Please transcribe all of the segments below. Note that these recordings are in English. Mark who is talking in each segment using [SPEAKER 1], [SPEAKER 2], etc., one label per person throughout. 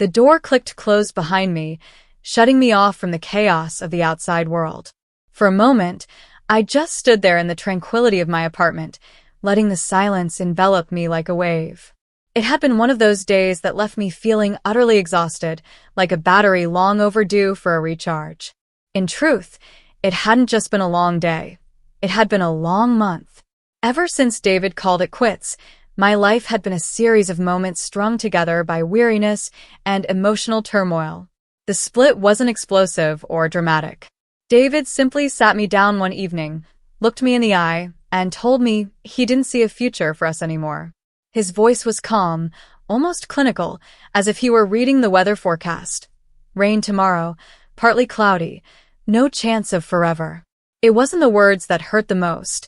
[SPEAKER 1] The door clicked closed behind me, shutting me off from the chaos of the outside world. For a moment, I just stood there in the tranquility of my apartment, letting the silence envelop me like a wave. It had been one of those days that left me feeling utterly exhausted, like a battery long overdue for a recharge. In truth, it hadn't just been a long day. It had been a long month. Ever since David called it quits, my life had been a series of moments strung together by weariness and emotional turmoil. The split wasn't explosive or dramatic. David simply sat me down one evening, looked me in the eye, and told me he didn't see a future for us anymore. His voice was calm, almost clinical, as if he were reading the weather forecast. Rain tomorrow, partly cloudy, no chance of forever. It wasn't the words that hurt the most.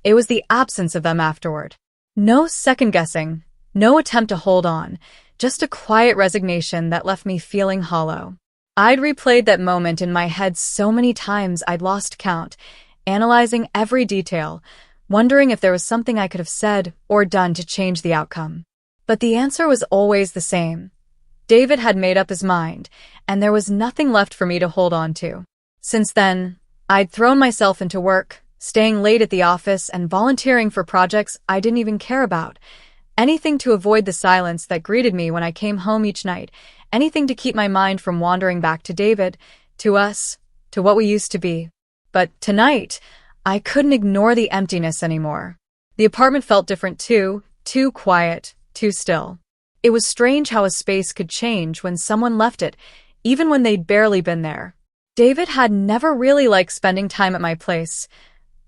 [SPEAKER 1] It was the absence of them afterward. No second-guessing, no attempt to hold on, just a quiet resignation that left me feeling hollow. I'd replayed that moment in my head so many times I'd lost count, analyzing every detail, wondering if there was something I could have said or done to change the outcome. But the answer was always the same. David had made up his mind, and there was nothing left for me to hold on to. Since then, I'd thrown myself into work, staying late at the office and volunteering for projects I didn't even care about. Anything to avoid the silence that greeted me when I came home each night. Anything to keep my mind from wandering back to David, to us, to what we used to be. But tonight, I couldn't ignore the emptiness anymore. The apartment felt different too quiet, too still. It was strange how a space could change when someone left it, even when they'd barely been there. David had never really liked spending time at my place,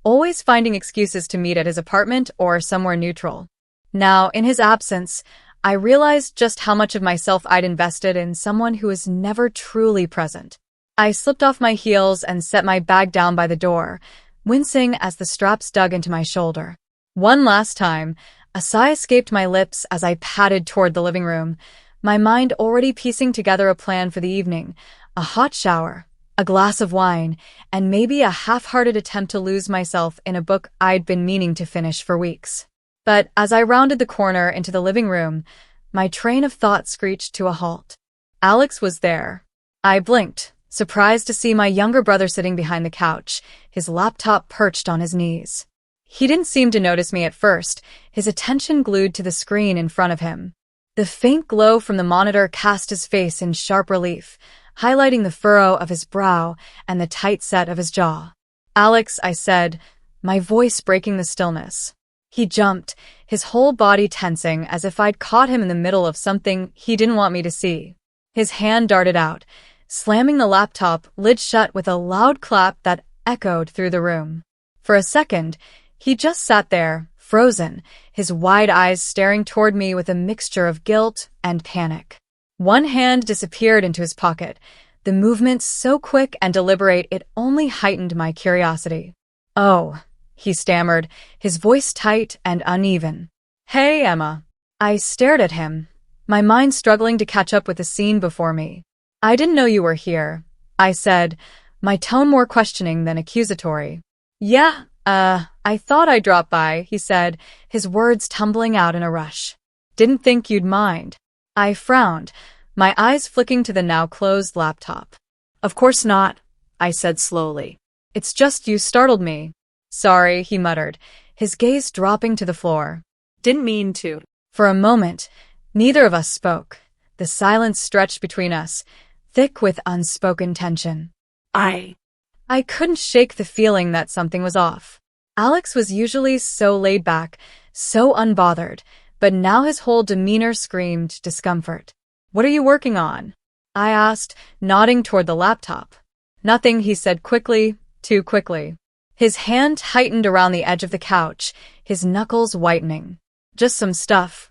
[SPEAKER 1] always finding excuses to meet at his apartment or somewhere neutral. Now, in his absence, I realized just how much of myself I'd invested in someone who was never truly present. I slipped off my heels and set my bag down by the door, wincing as the straps dug into my shoulder. One last time, a sigh escaped my lips as I padded toward the living room, my mind already piecing together a plan for the evening, a hot shower, a glass of wine, and maybe a half-hearted attempt to lose myself in a book I'd been meaning to finish for weeks. But as I rounded the corner into the living room, my train of thought screeched to a halt. Alex was there. I blinked, surprised to see my younger brother sitting behind the couch, his laptop perched on his knees. He didn't seem to notice me at first, his attention glued to the screen in front of him. The faint glow from the monitor cast his face in sharp relief, highlighting the furrow of his brow and the tight set of his jaw. "Alex," I said, my voice breaking the stillness. He jumped, his whole body tensing as if I'd caught him in the middle of something he didn't want me to see. His hand darted out, slamming the laptop lid shut with a loud clap that echoed through the room. For a second, he just sat there, frozen, his wide eyes staring toward me with a mixture of guilt and panic. One hand disappeared into his pocket, the movement so quick and deliberate it only heightened my curiosity. "Oh," he stammered, his voice tight and uneven. "Hey, Emma." I stared at him, my mind struggling to catch up with the scene before me. "I didn't know you were here," I said, my tone more questioning than accusatory. "Yeah, I thought I'd drop by," he said, his words tumbling out in a rush. "Didn't think you'd mind." I frowned, my eyes flicking to the now closed laptop. "Of course not," I said slowly. "It's just you startled me." "Sorry," he muttered, his gaze dropping to the floor. "Didn't mean to." For a moment, neither of us spoke. The silence stretched between us, thick with unspoken tension. I couldn't shake the feeling that something was off. Alex was usually so laid back, so unbothered, but now his whole demeanor screamed discomfort. "What are you working on?" I asked, nodding toward the laptop. "Nothing," he said quickly, too quickly. His hand tightened around the edge of the couch, his knuckles whitening. "Just some stuff.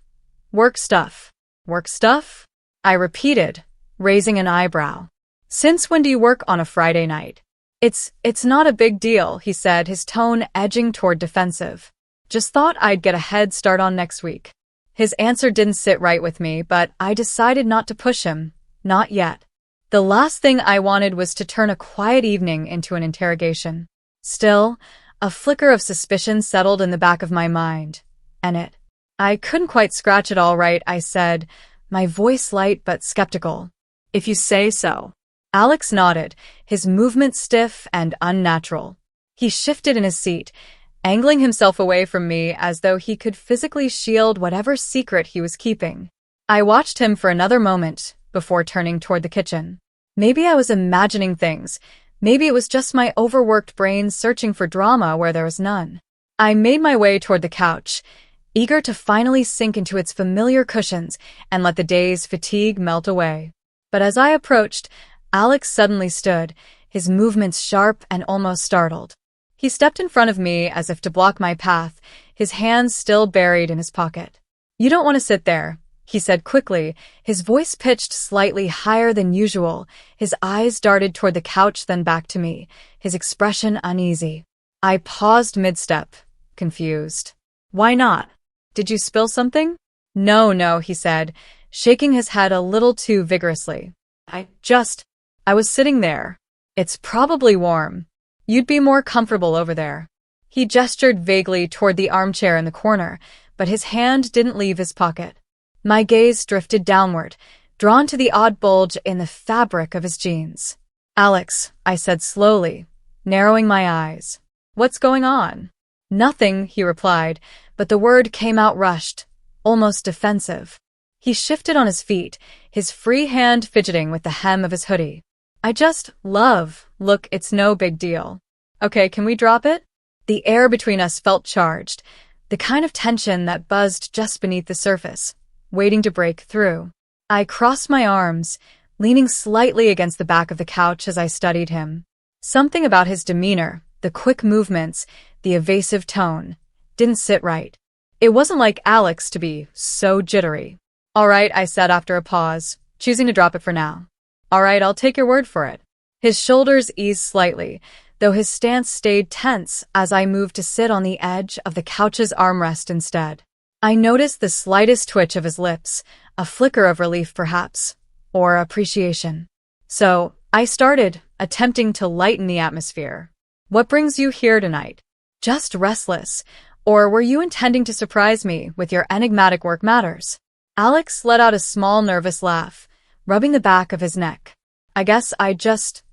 [SPEAKER 1] Work stuff." "Work stuff?" I repeated, raising an eyebrow. "Since when do you work on a Friday night?" It's not a big deal," he said, his tone edging toward defensive. "Just thought I'd get a head start on next week." His answer didn't sit right with me, but I decided not to push him. Not yet. The last thing I wanted was to turn a quiet evening into an interrogation. Still, a flicker of suspicion settled in the back of my mind. I couldn't quite scratch it all right, I said, my voice light but skeptical. If you say so. Alex nodded, his movement stiff and unnatural. He shifted in his seat, angling himself away from me as though he could physically shield whatever secret he was keeping. I watched him for another moment before turning toward the kitchen. Maybe I was imagining things. Maybe it was just my overworked brain searching for drama where there was none. I made my way toward the couch, eager to finally sink into its familiar cushions and let the day's fatigue melt away. But as I approached, Alex suddenly stood, his movements sharp and almost startled. He stepped in front of me as if to block my path, his hands still buried in his pocket. "You don't want to sit there," he said quickly, his voice pitched slightly higher than usual. His eyes darted toward the couch then back to me, his expression uneasy. I paused mid-step, confused. "Why not? Did you spill something?" No, he said, shaking his head a little too vigorously. I was sitting there. It's probably warm. You'd be more comfortable over there." He gestured vaguely toward the armchair in the corner, but his hand didn't leave his pocket. My gaze drifted downward, drawn to the odd bulge in the fabric of his jeans. "Alex," I said slowly, narrowing my eyes. "What's going on?" "Nothing," he replied, but the word came out rushed, almost defensive. He shifted on his feet, his free hand fidgeting with the hem of his hoodie. Look, it's no big deal." "Okay, can we drop it?" The air between us felt charged, the kind of tension that buzzed just beneath the surface, waiting to break through. I crossed my arms, leaning slightly against the back of the couch as I studied him. Something about his demeanor, the quick movements, the evasive tone, didn't sit right. It wasn't like Alex to be so jittery. "All right," I said after a pause, choosing to drop it for now. "All right, I'll take your word for it." His shoulders eased slightly, though his stance stayed tense as I moved to sit on the edge of the couch's armrest instead. I noticed the slightest twitch of his lips, a flicker of relief perhaps, or appreciation. So, I started, attempting to lighten the atmosphere. "What brings you here tonight? Just restless, or were you intending to surprise me with your enigmatic work matters?" Alex let out a small nervous laugh, rubbing the back of his neck. "I guess I just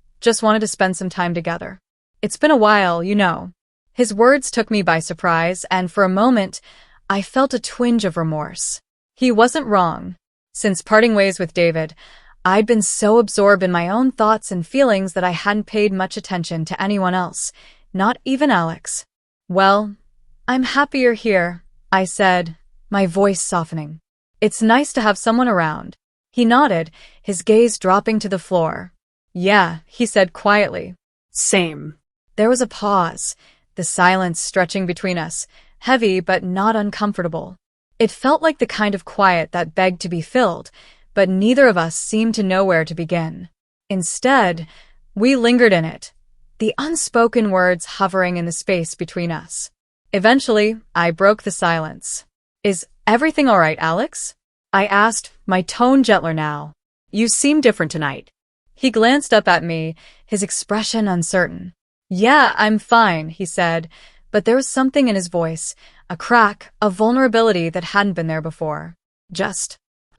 [SPEAKER 1] wanted to spend some time together. It's been a while, you know." His words took me by surprise, and for a moment, I felt a twinge of remorse. He wasn't wrong. Since parting ways with David, I'd been so absorbed in my own thoughts and feelings that I hadn't paid much attention to anyone else, not even Alex. "Well, I'm happy you're here," I said, my voice softening. "It's nice to have someone around." He nodded, his gaze dropping to the floor. "Yeah," he said quietly. "Same." There was a pause, the silence stretching between us, heavy but not uncomfortable. It felt like the kind of quiet that begged to be filled, but neither of us seemed to know where to begin. Instead, we lingered in it, the unspoken words hovering in the space between us. Eventually, I broke the silence. "Is everything all right, Alex?" I asked, my tone gentler now. "You seem different tonight." He glanced up at me, his expression uncertain. "Yeah, I'm fine," he said, but there was something in his voice, a crack, a vulnerability that hadn't been there before.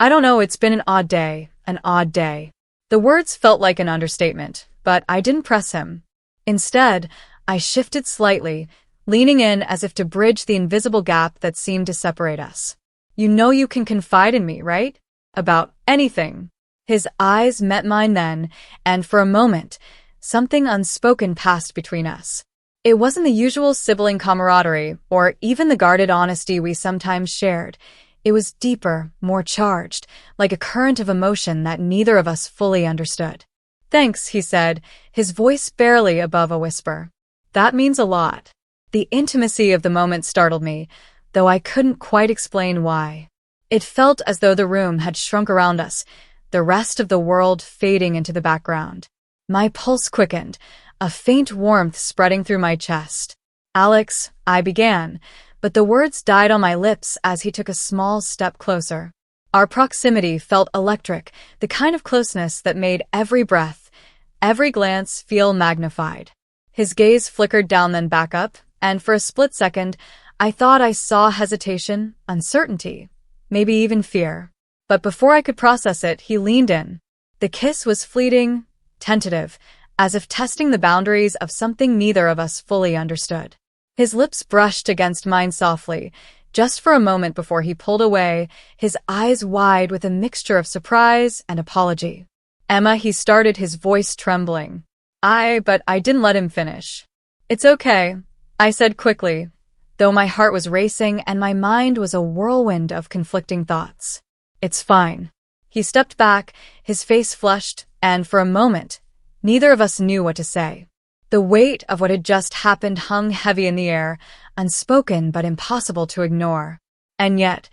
[SPEAKER 1] I don't know, it's been an odd day. The words felt like an understatement, but I didn't press him. Instead, I shifted slightly, leaning in as if to bridge the invisible gap that seemed to separate us. "You know you can confide in me, right? About anything." His eyes met mine then, and for a moment, something unspoken passed between us. It wasn't the usual sibling camaraderie, or even the guarded honesty we sometimes shared. It was deeper, more charged, like a current of emotion that neither of us fully understood. "Thanks," he said, his voice barely above a whisper. "That means a lot." The intimacy of the moment startled me, though I couldn't quite explain why. It felt as though the room had shrunk around us, the rest of the world fading into the background. My pulse quickened, a faint warmth spreading through my chest. "Alex," I began, but the words died on my lips as he took a small step closer. Our proximity felt electric, the kind of closeness that made every breath, every glance feel magnified. His gaze flickered down then back up, and for a split second, I thought I saw hesitation, uncertainty, maybe even fear. But before I could process it, he leaned in. The kiss was fleeting, tentative, as if testing the boundaries of something neither of us fully understood. His lips brushed against mine softly, just for a moment before he pulled away, his eyes wide with a mixture of surprise and apology. "Emma," he started, his voice trembling. But I didn't let him finish. "It's okay," I said quickly, though my heart was racing and my mind was a whirlwind of conflicting thoughts. "It's fine." He stepped back, his face flushed, and for a moment, neither of us knew what to say. The weight of what had just happened hung heavy in the air, unspoken but impossible to ignore. And yet,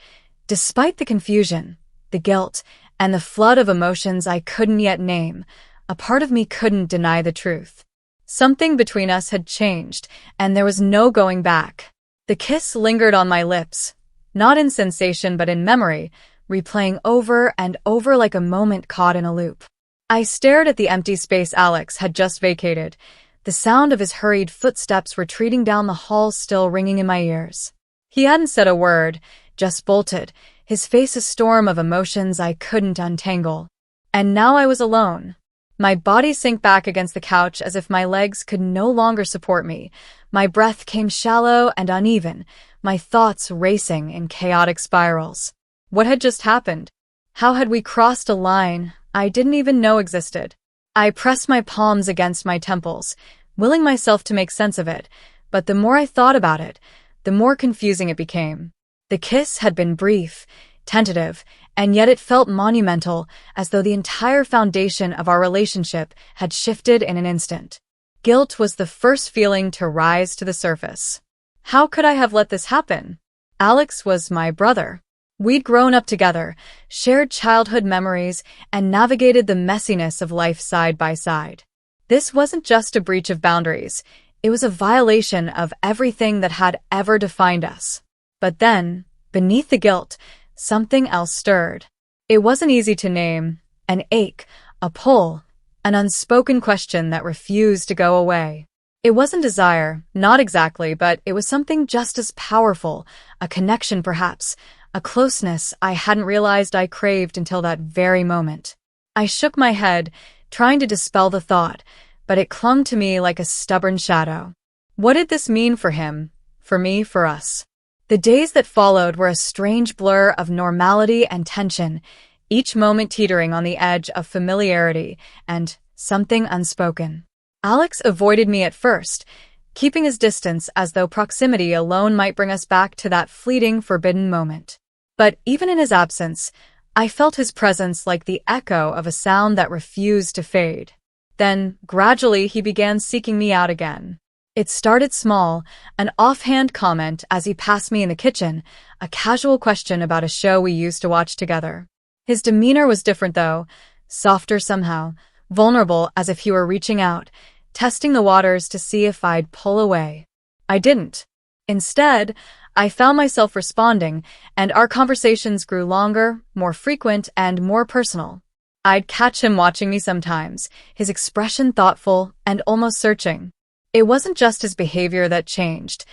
[SPEAKER 1] despite the confusion, the guilt, and the flood of emotions I couldn't yet name, a part of me couldn't deny the truth. Something between us had changed, and there was no going back. The kiss lingered on my lips, not in sensation but in memory, replaying over and over like a moment caught in a loop. I stared at the empty space Alex had just vacated, the sound of his hurried footsteps retreating down the hall still ringing in my ears. He hadn't said a word, just bolted, his face a storm of emotions I couldn't untangle. And now I was alone. My body sank back against the couch as if my legs could no longer support me. My breath came shallow and uneven, my thoughts racing in chaotic spirals. What had just happened? How had we crossed a line I didn't even know existed? I pressed my palms against my temples, willing myself to make sense of it, but the more I thought about it, the more confusing it became. The kiss had been brief, tentative, and yet it felt monumental, as though the entire foundation of our relationship had shifted in an instant. Guilt was the first feeling to rise to the surface. How could I have let this happen? Alex was my brother. We'd grown up together, shared childhood memories, and navigated the messiness of life side by side. This wasn't just a breach of boundaries, it was a violation of everything that had ever defined us. But then, beneath the guilt, something else stirred. It wasn't easy to name, an ache, a pull, an unspoken question that refused to go away. It wasn't desire, not exactly, but it was something just as powerful, a connection perhaps, a closeness I hadn't realized I craved until that very moment. I shook my head, trying to dispel the thought, but it clung to me like a stubborn shadow. What did this mean for him, for me, for us? The days that followed were a strange blur of normality and tension, each moment teetering on the edge of familiarity and something unspoken. Alex avoided me at first, keeping his distance as though proximity alone might bring us back to that fleeting, forbidden moment. But even in his absence, I felt his presence like the echo of a sound that refused to fade. Then, gradually, he began seeking me out again. It started small, an offhand comment as he passed me in the kitchen, a casual question about a show we used to watch together. His demeanor was different though, softer somehow, vulnerable as if he were reaching out, testing the waters to see if I'd pull away. I didn't. Instead, I found myself responding, and our conversations grew longer, more frequent, and more personal. I'd catch him watching me sometimes, his expression thoughtful and almost searching. It wasn't just his behavior that changed.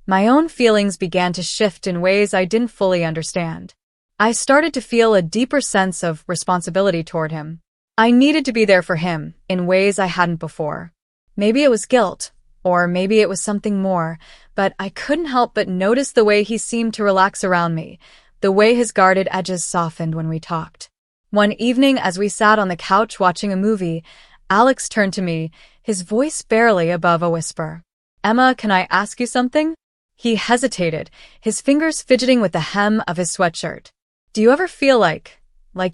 [SPEAKER 1] My own feelings began to shift in ways I didn't fully understand. I started to feel a deeper sense of responsibility toward him. I needed to be there for him in ways I hadn't before. Maybe it was guilt, or maybe it was something more, but I couldn't help but notice the way he seemed to relax around me, the way his guarded edges softened when we talked. One evening, as we sat on the couch watching a movie, Alex turned to me, his voice barely above a whisper. "Emma, can I ask you something?" He hesitated, his fingers fidgeting with the hem of his sweatshirt. "Do you ever feel like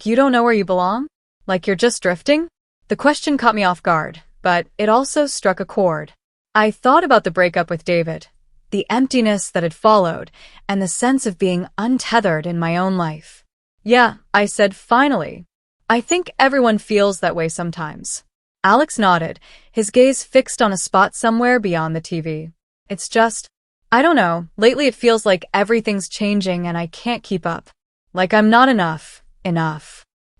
[SPEAKER 1] you don't know where you belong? Like you're just drifting?" The question caught me off guard, but it also struck a chord. I thought about the breakup with David, the emptiness that had followed, and the sense of being untethered in my own life. "Yeah," I said finally. "I think everyone feels that way sometimes." Alex nodded, his gaze fixed on a spot somewhere beyond the TV. "It's just, I don't know, lately it feels like everything's changing and I can't keep up. Like I'm not enough.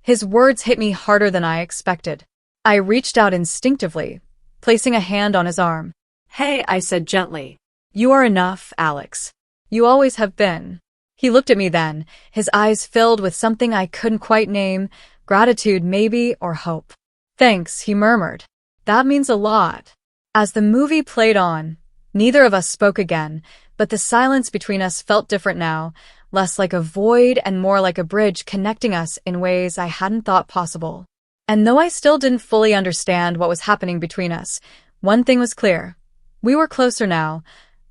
[SPEAKER 1] His words hit me harder than I expected. I reached out instinctively, placing a hand on his arm. "Hey," I said gently. "You are enough, Alex. You always have been." He looked at me then, his eyes filled with something I couldn't quite name, gratitude maybe, or hope. Thanks, he murmured. That means a lot. As the movie played on, neither of us spoke again, but the silence between us felt different now, less like a void and more like a bridge connecting us in ways I hadn't thought possible. And though I still didn't fully understand what was happening between us, one thing was clear. We were closer now,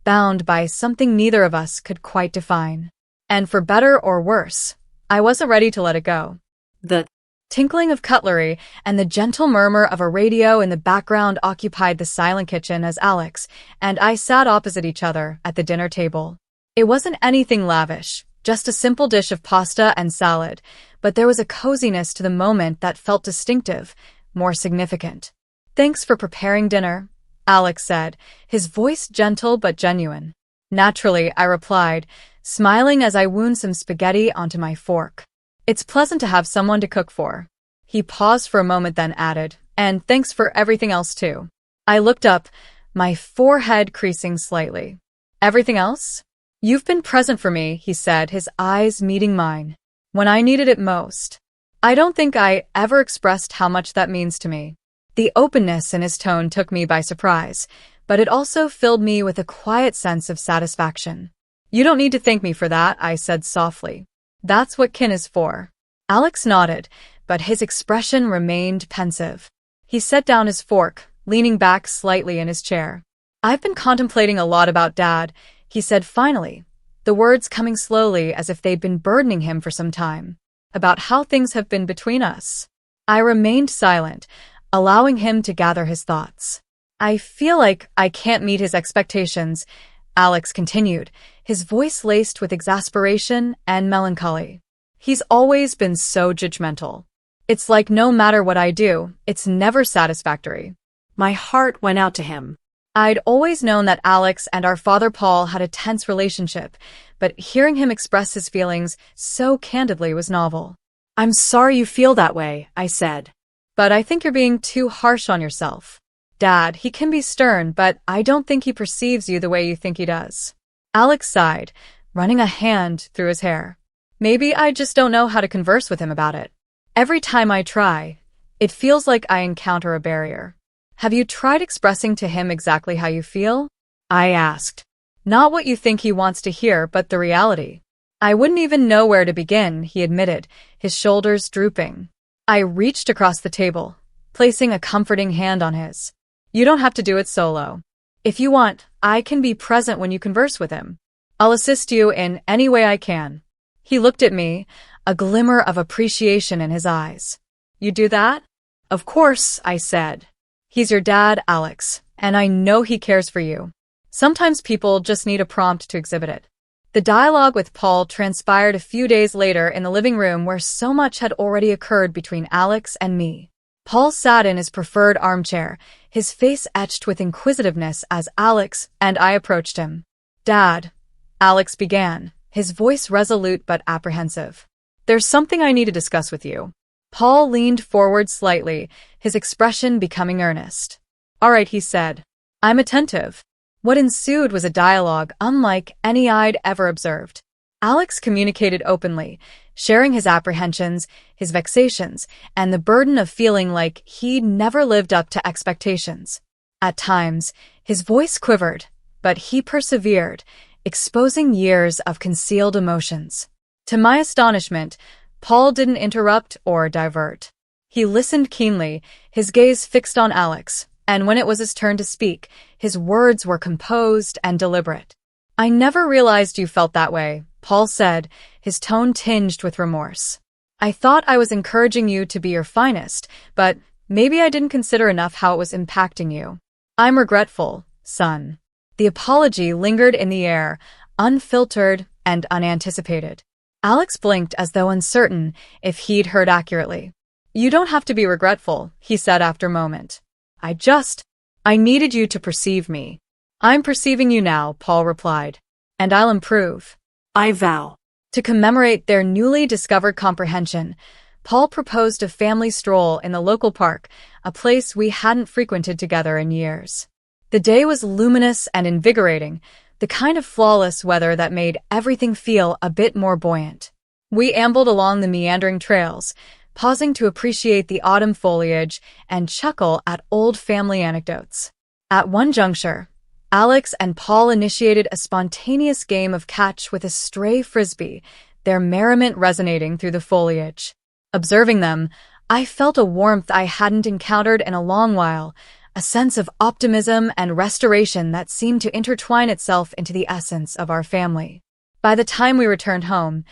[SPEAKER 1] bound by something neither of us could quite define. And for better or worse, I wasn't ready to let it go. The tinkling of cutlery and the gentle murmur of a radio in the background occupied the silent kitchen as Alex and I sat opposite each other at the dinner table. It wasn't anything lavish, just a simple dish of pasta and salad, but there was a coziness to the moment that felt distinctive, more significant. Thanks for preparing dinner, Alex said, his voice gentle but genuine. Naturally, I replied, smiling as I wound some spaghetti onto my fork. It's pleasant to have someone to cook for. He paused for a moment then added, and thanks for everything else too. I looked up, my forehead creasing slightly. Everything else? You've been present for me, he said, his eyes meeting mine. When I needed it most. I don't think I ever expressed how much that means to me. The openness in his tone took me by surprise, but it also filled me with a quiet sense of satisfaction. You don't need to thank me for that, I said softly. That's what kin is for. Alex nodded, but his expression remained pensive. He set down his fork, leaning back slightly in his chair. I've been contemplating a lot about Dad, he said finally, the words coming slowly as if they'd been burdening him for some time. About how things have been between us. I remained silent, allowing him to gather his thoughts. I feel like I can't meet his expectations, Alex continued, his voice laced with exasperation and melancholy. He's always been so judgmental. It's like no matter what I do, it's never satisfactory. My heart went out to him. I'd always known that Alex and our father Paul had a tense relationship, but hearing him express his feelings so candidly was novel. I'm sorry you feel that way, I said. But I think you're being too harsh on yourself. Dad, he can be stern, but I don't think he perceives you the way you think he does. Alex sighed, running a hand through his hair. Maybe I just don't know how to converse with him about it. Every time I try, it feels like I encounter a barrier. Have you tried expressing to him exactly how you feel? I asked. Not what you think he wants to hear, but the reality. I wouldn't even know where to begin, he admitted, his shoulders drooping. I reached across the table, placing a comforting hand on his. You don't have to do it solo. If you want, I can be present when you converse with him. I'll assist you in any way I can. He looked at me, a glimmer of appreciation in his eyes. You do that? Of course, I said. He's your dad, Alex, and I know he cares for you. Sometimes people just need a prompt to exhibit it. The dialogue with Paul transpired a few days later in the living room where so much had already occurred between Alex and me. Paul sat in his preferred armchair, his face etched with inquisitiveness as Alex and I approached him. Dad, Alex began, his voice resolute but apprehensive. There's something I need to discuss with you. Paul leaned forward slightly, his expression becoming earnest. All right, he said. I'm attentive. What ensued was a dialogue unlike any I'd ever observed. Alex communicated openly, sharing his apprehensions, his vexations, and the burden of feeling like he'd never lived up to expectations. At times, his voice quivered, but he persevered, exposing years of concealed emotions. To my astonishment, Paul didn't interrupt or divert. He listened keenly, his gaze fixed on Alex, and when it was his turn to speak, his words were composed and deliberate. I never realized you felt that way, Paul said, his tone tinged with remorse. I thought I was encouraging you to be your finest, but maybe I didn't consider enough how it was impacting you. I'm regretful, son. The apology lingered in the air, unfiltered and unanticipated. Alex blinked as though uncertain if he'd heard accurately. You don't have to be regretful, he said after a moment. I needed you to perceive me. I'm perceiving you now, Paul replied. And I'll improve. I vow. To commemorate their newly discovered comprehension, Paul proposed a family stroll in the local park, a place we hadn't frequented together in years. The day was luminous and invigorating, the the kind of flawless weather that made everything feel a bit more buoyant. We ambled along the meandering trails, pausing to appreciate the autumn foliage and chuckle at old family anecdotes. At one juncture, Alex and Paul initiated a spontaneous game of catch with a stray frisbee, their merriment resonating through the foliage. Observing them, I felt a warmth I hadn't encountered in a long while, a sense of optimism and restoration that seemed to intertwine itself into the essence of our family. By the time we returned home,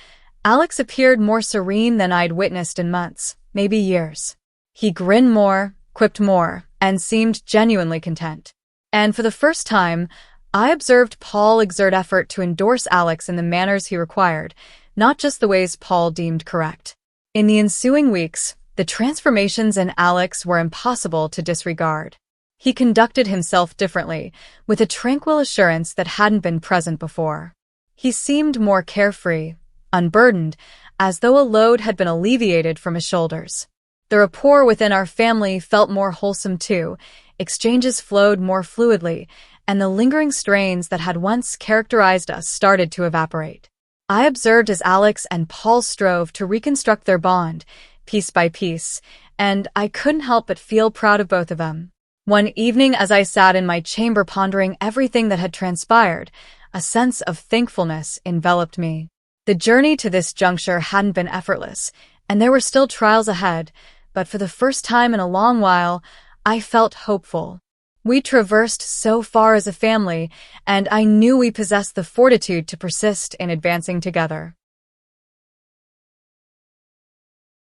[SPEAKER 1] Alex appeared more serene than I'd witnessed in months, maybe years. He grinned more, quipped more, and seemed genuinely content. And for the first time, I observed Paul exert effort to endorse Alex in the manners he required, not just the ways Paul deemed correct. In the ensuing weeks, the transformations in Alex were impossible to disregard. He conducted himself differently, with a tranquil assurance that hadn't been present before. He seemed more carefree, unburdened, as though a load had been alleviated from his shoulders. The rapport within our family felt more wholesome too, exchanges flowed more fluidly, and the lingering strains that had once characterized us started to evaporate. I observed as Alex and Paul strove to reconstruct their bond, piece by piece, and I couldn't help but feel proud of both of them. One evening as I sat in my chamber pondering everything that had transpired, a sense of thankfulness enveloped me. The journey to this juncture hadn't been effortless, and there were still trials ahead, but for the first time in a long while, I felt hopeful. We traversed so far as a family, and I knew we possessed the fortitude to persist in advancing together.